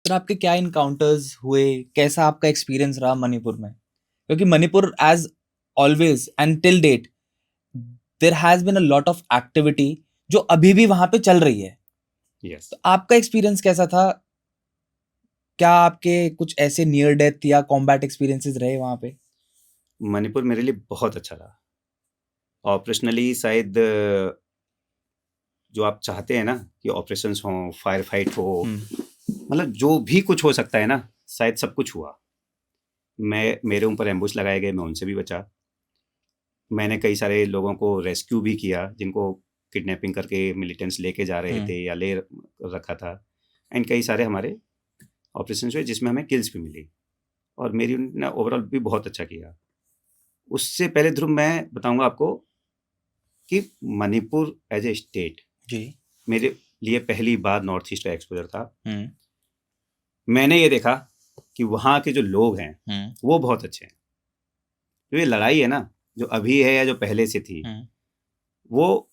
फिर आपके क्या इनकाउंटर्स हुए, कैसा आपका एक्सपीरियंस रहा मणिपुर में? क्योंकि Manipur as always and till date there has been a lot of activity जो अभी भी वहां पे चल रही है। यस। तो आपका एक्सपीरियंस कैसा था? क्या आपके कुछ ऐसे नियर डेथ या कॉम्बैट एक्सपीरियंसेस रहे वहां पे? मणिपुर मेरे लिए बहुत अच्छा रहा। ऑपरेशनली शायद जो आप चाहते हैं ना कि ऑपरेशंस हों, फायर फाइट हो, मतलब जो भी कुछ हो सकता है ना, शायद सब कुछ हुआ। मेरे ऊपर एम्बुश लगाए गए, मैं उनसे भी बचा। मैंने कई सारे लोगों को रेस्क्यू भी किया जिनको किडनैपिंग करके मिलिटेंट्स लेके जा रहे थे या ले रखा था। एंड कई सारे हमारे ऑपरेशंस हुए जिसमें हमें किल्स भी मिली, और मेरी यूनिट ने ओवरऑल भी बहुत अच्छा किया। उससे पहले ध्रुव मैं बताऊंगा आपको कि मणिपुर एज ए स्टेट जी। मेरे लिए पहली बार नॉर्थ ईस्ट का एक्सपोजर था। हम्म। मैंने ये देखा कि वहाँ के जो लोग हैं वो बहुत अच्छे हैं। जो ये लड़ाई है ना, जो अभी है या जो पहले से थी, वो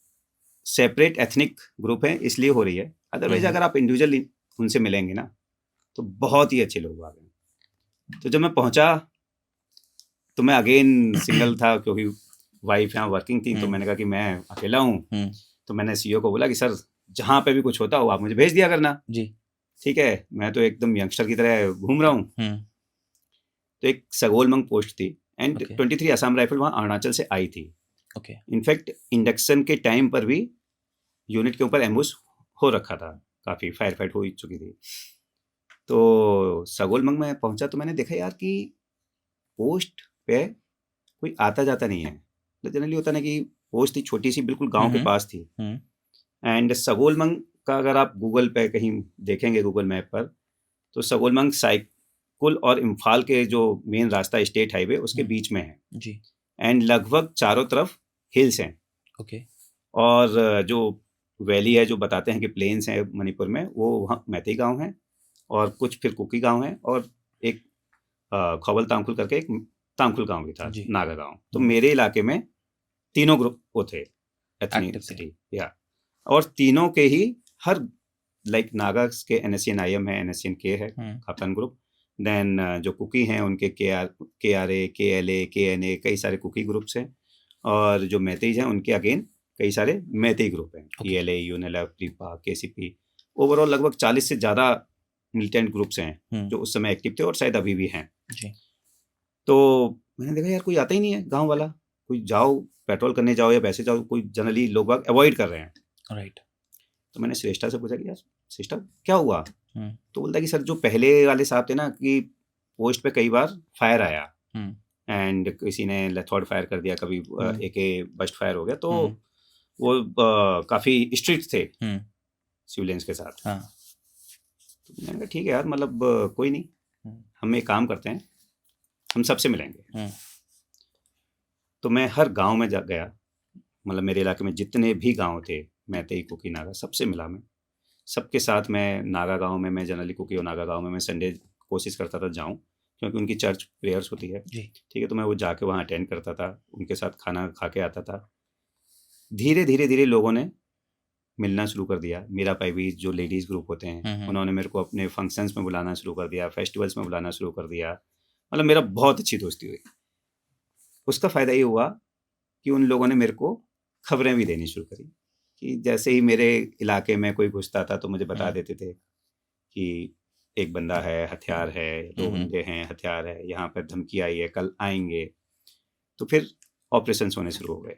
सेपरेट एथनिक ग्रुप है इसलिए हो रही है। अदरवाइज अगर आप इंडिविजुअली उनसे मिलेंगे ना तो बहुत ही अच्छे लोग आ गए। तो जब मैं पहुंचा तो मैं अगेन सिंगल था क्योंकि वाइफ यहाँ वर्किंग थी, तो मैंने कहा कि मैं अकेला हूँ। तो मैंने सीईओ को बोला कि सर जहाँ पे भी कुछ होता हो आप मुझे भेज दिया करना। जी। ठीक है, मैं तो एकदम यंगस्टर की तरह घूम रहा हूँ। तो एक सगोलमंग पोस्ट थी एंड 23 असम राइफल वहाँ अरुणाचल से आई थी। ओके। इनफैक्ट इंडक्शन के टाइम पर भी यूनिट के ऊपर एम्बुश हो रखा था, काफ़ी फायर फाइट हो चुकी थी। तो सगोलमंग में पहुंचा तो मैंने देखा यार कि पोस्ट पे कोई आता जाता नहीं है। तो जनरली होता ना कि पोस्ट थी छोटी सी, बिल्कुल गांव के पास थी। एंड सगोलमंग का अगर आप गूगल पे कहीं देखेंगे, गूगल मैप पर, तो सगोलमंग साइकुल और इम्फाल के जो मेन रास्ता स्टेट हाईवे उसके बीच में है जी। एंड लगभग चारों तरफ हिल्स हैं। ओके। और जो वैली है जो बताते हैं कि प्लेन्स हैं मणिपुर में, वो वहाँ मैतेई गांव है और कुछ फिर कुकी गांव है और एक खौबल तांखुल करके एक तांखुल गांव भी था, नागा गांव। तो मेरे इलाके में तीनों ग्रुप वो थे, एथनिसिटी या, और तीनों के ही हर लाइक नागा के NSCN-IM है, NSCN-K है खापन ग्रुप। देन जो कुकी हैं उनके KRA, KLA, KNA कई सारे कुकी ग्रुप्स हैं। और जो मैतेईज हैं उनके अगेन कई सारे मैतेई ग्रुप हैं, ELA, यूनिलेफ, प्रीपा, KCP। ओवरऑल लगभग 40 से ज़्यादा मिलिटेंट ग्रुप्स हैं जो उस समय एक्टिव थे और शायद अभी भी हैं। तो मैंने देखा यार कोई आता ही नहीं है गांव वाला। कोई जाओ पेट्रोल करने जाओ या वैसे जाओ, कोई जनरली लोग बाग अवॉइड कर रहे हैं। राइट। तो तो मैंने श्रेष्ठा से पूछा कि यार श्रेष्ठा क्या हुआ? तो बोलता कि सर जो पहले वाले साहब थे ना कि पोस्ट पे कई बार फायर आया एंड किसी ने लेथॉर्ड फायर कर दिया, कभी AK बस्ट फायर हो गया, तो वो काफ़ी स्ट्रिक्ट थे सिविलियंस के साथ। तो मैंने कहा ठीक है यार, मतलब कोई नहीं, हम एक काम करते हैं, हम सबसे मिलेंगे। तो मैं हर गांव में गया, मतलब मेरे इलाके में जितने भी गांव थे, मैतेई, कुकी, नागा, सबसे मिला मैं। सबके साथ मैं नागा गांव में, मैं जनरली कुकी और नागा गांव में मैं संडे कोशिश करता था जाऊं, क्योंकि उनकी चर्च प्रेयर्स होती है। ठीक है, तो मैं वो जाके वहाँ अटेंड करता था, उनके साथ खाना खा के आता था। धीरे धीरे धीरे लोगों ने मिलना शुरू कर दिया। मीरा पाइवी जो लेडीज़ ग्रुप होते हैं उन्होंने मेरे को अपने फंक्शंस में बुलाना शुरू कर दिया, फेस्टिवल्स में बुलाना शुरू कर दिया। मतलब मेरा बहुत अच्छी दोस्ती हुई। उसका फ़ायदा ये हुआ कि उन लोगों ने मेरे को खबरें भी देनी शुरू करी कि जैसे ही मेरे इलाके में कोई घुसता था तो मुझे बता देते थे कि एक बंदा है, हथियार है, 2 बंदे हैं, हथियार है, यहाँ पर धमकी आई है, कल आएंगे। तो फिर ऑपरेशंस होने शुरू हो गए।